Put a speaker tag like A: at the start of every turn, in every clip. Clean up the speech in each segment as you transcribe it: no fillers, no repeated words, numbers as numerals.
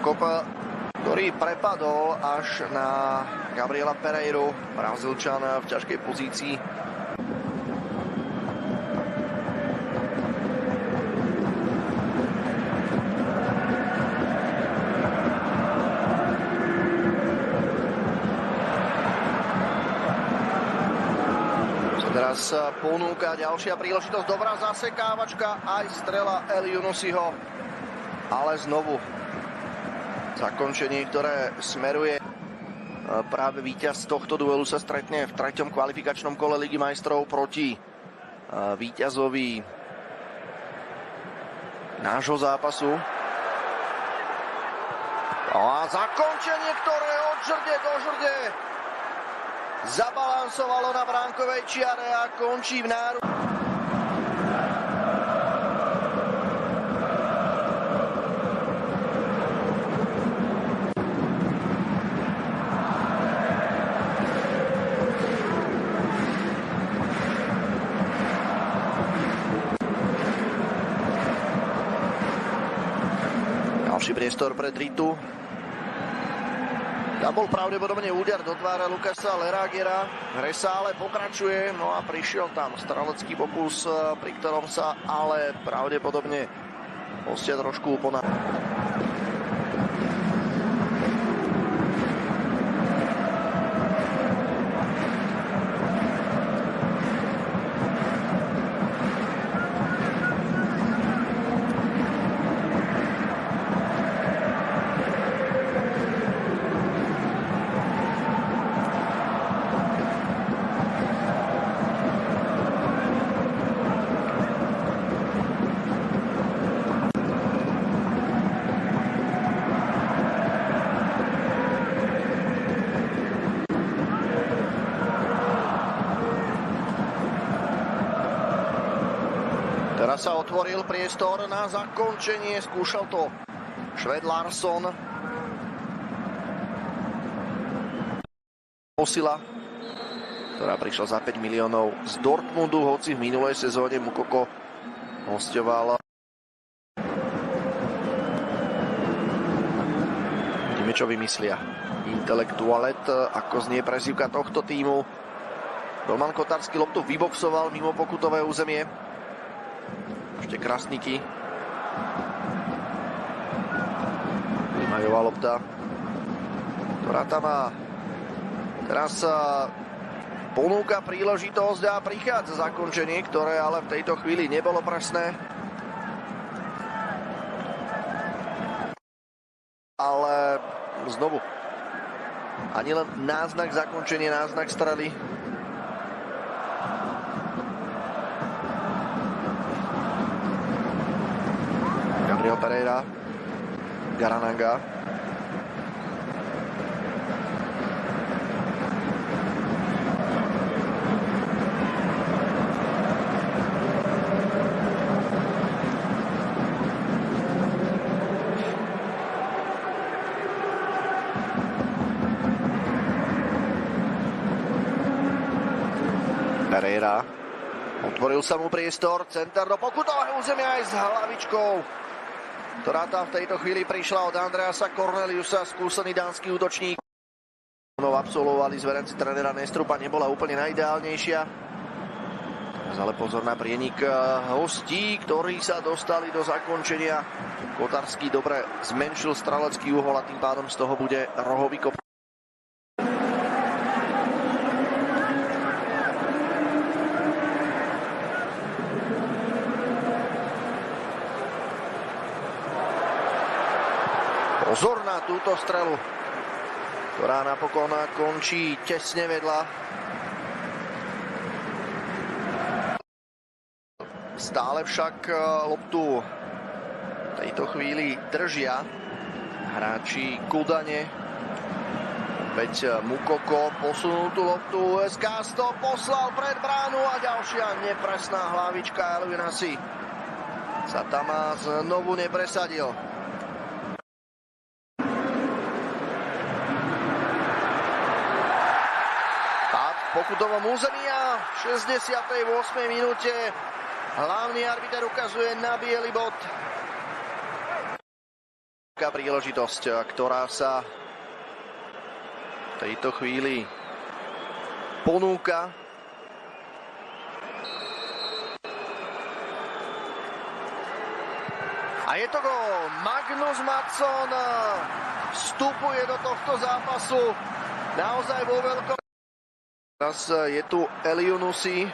A: Prokop, ktorý prepadol až na Gabriela Pereiru, Brazílčan v ťažkej pozícii. Teraz ponúka ďalšia príležitosť, dobrá zasekávačka, aj strela El Yunusiho, ale znovu zakončenie, ktoré smeruje. Práve víťaz tohto duelu sa stretne v 3. kvalifikačnom kole Ligy majstrov proti víťazovi nášho zápasu. A zakončenie, ktoré od žrde do žrde zabalansovalo na bránkovej čiare a končí v náru. Ďalší priestor pre Dritu. Tam bol pravdepodobne úder do tváre Lukasa Lerágera. Hre sa ale pokračuje, no a prišiel tam strelecký pokus, pri ktorom sa ale pravdepodobne hostia trošku uponáhľali. Teraz sa otvoril priestor na zakončenie, skúšal to Švéd Larsson. Posila, ktorá prišla za 5 miliónov z Dortmundu, hoci v minulej sezóne Moukoko hosťoval. Vidíme, čo vymyslia. Intelektualet, ako znie prezývka tohto týmu. Roman Kotarský loptu vyboxoval mimo pokutové územie. Ešte Krasniky. Majová lopta, ktorá tam má. Teraz sa ponúka príležitosť a prichádza zakončenie, ktoré ale v tejto chvíli nebolo presné. Ale znovu ani len náznak zakončenia, náznak strely. Gabriel Pereira, Garananga. Pereira. Otvoril sa mu priestor, center do pokutového územia aj s hlavičkou, ktorá tam v tejto chvíli prišla od Andreasa Corneliusa, skúsený dánsky útočník. Absolvovali zverenci trénera Nestrupa, nebola úplne najideálnejšia. Teraz ale pozor na prienik hostí, ktorí sa dostali do zakončenia. Kotarský dobre zmenšil strelecký uhol a tým pádom z toho bude rohový kop. Pozor na túto strelu, ktorá napokon končí tesne vedľa. Stále však loptu v tejto chvíli držia hráči Kudane. Opäť Moukoko posunul tú loptu, SK to poslal pred bránu a ďalšia nepresná hlavička. El Yunusi sa tam znovu nepresadil. Pokutovom území a v 68. minúte hlavný arbiter ukazuje na biely bod. Príležitosť, ktorá sa v tejto chvíli ponúka. A je to gól. Magnus Madsson vstupuje do tohto zápasu naozaj vo veľkom. Teraz je tu Elyounoussi.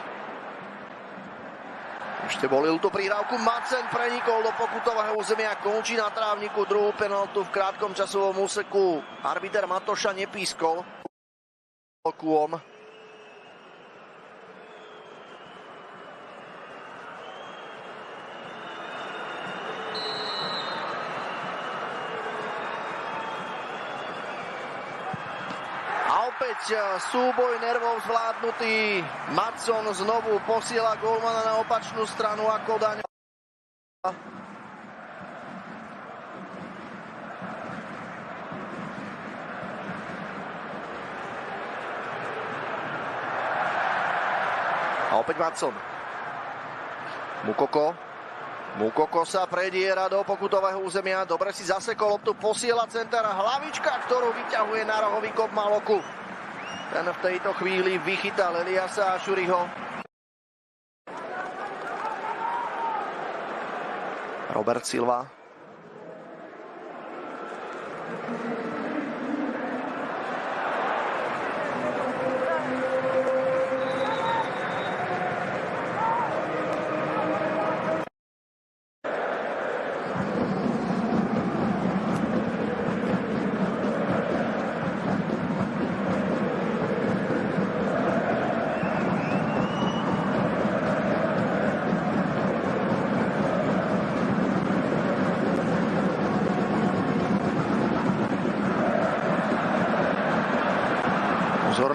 A: Ešte volil tú prihrávku. Madsen prenikol do pokutového územia, končí na trávniku druhú penaltu v krátkom časovom úseku. Arbiter Matoša nepískol. Kôm. Opäť súboj nervov zvládnutý. Madsson znovu posiela gólmana na opačnú stranu a Kodaň. A opäť Madsson. Mukoko sa prediera do pokutového územia. Dobre si zasekol loptu, posiela center. Hlavička, ktorú vyťahuje na rohový kop Maloku. Ten v tejto chvíli vychytal Eliasa Ašuriho. Robert Silva. Pozor na